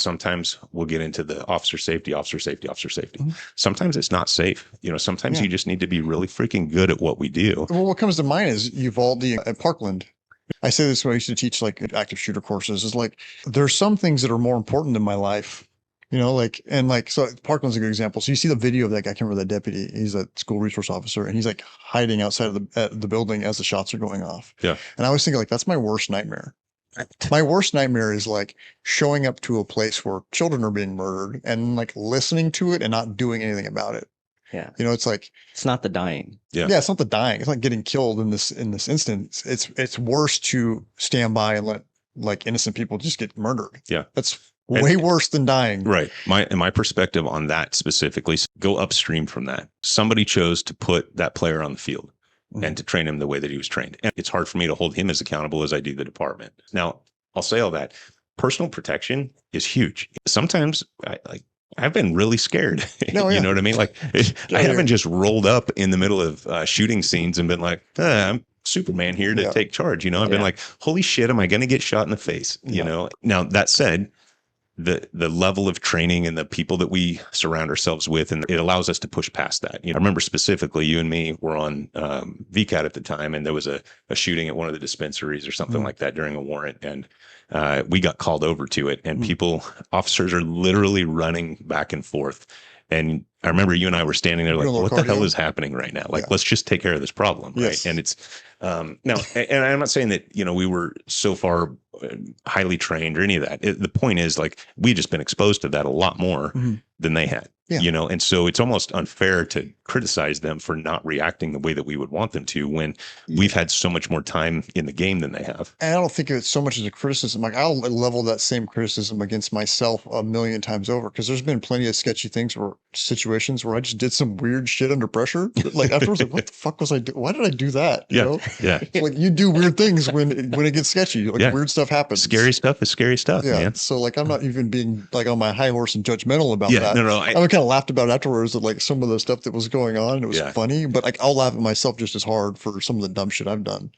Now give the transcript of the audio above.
Sometimes we'll get into the officer safety, officer safety, officer safety. Mhm. Sometimes it's not safe. Sometimes Yeah. you just need to be really freaking good at what we do. Well, what comes to mind is Uvalde at Parkland. I say this when I used to teach like active shooter courses, is like, there's some things that are more important in my life, so Parkland's a good example. So you see the video of that guy, I can't remember that deputy, he's a school resource officer, and he's like hiding outside of the building as the shots are going off. Yeah. And I was thinking, like, that's my worst nightmare. My worst nightmare is like showing up to a place where children are being murdered and like listening to it and not doing anything about it. Yeah. It's like, It's not the dying. Yeah. it's not the dying. It's not getting killed in this instance. It's worse to stand by and let like innocent people just get murdered. Yeah. That's way worse than dying. Right. My perspective on that specifically, go upstream from that. Somebody chose to put that player on the field and to train him the way that he was trained. And it's hard for me to hold him as accountable as I do the department. Now, I'll say all that. Personal protection is huge. Sometimes I've been really scared. No, yeah. You know what I mean? Like, I haven't just rolled up in the middle of shooting scenes and been like, I'm Superman here to take charge. I've been like, holy shit, am I going to get shot in the face? Now that said, the level of training and the people that we surround ourselves with, and it allows us to push past that. I remember specifically you and me were on VCAT at the time, and there was a shooting at one of the dispensaries or something like that during a warrant. And we got called over to it, and officers are literally running back and forth. And I remember you and I were standing there like, what the hell is happening right now? Like, let's just take care of this problem. Right. And it's now, and I'm not saying that, we were so far highly trained or any of that. The point is, like, we just been exposed to that a lot more than they had, and so it's almost unfair to criticize them for not reacting the way that we would want them to when we've had so much more time in the game than they have. And I don't think of it so much as a criticism. Like, I'll level that same criticism against myself a million times over, because there's been plenty of sketchy things or situations where I just did some weird shit under pressure. Like, afterwards, like, what the fuck was I doing? Why did I do that? Yeah. Like, you do weird things when it gets sketchy. Like, weird stuff happens. Scary stuff is scary stuff, man. So, like, I'm not even being like on my high horse and judgmental about that. No. I kind of laughed about it afterwards, that like some of the stuff that was going on. It was funny, but like I'll laugh at myself just as hard for some of the dumb shit I've done.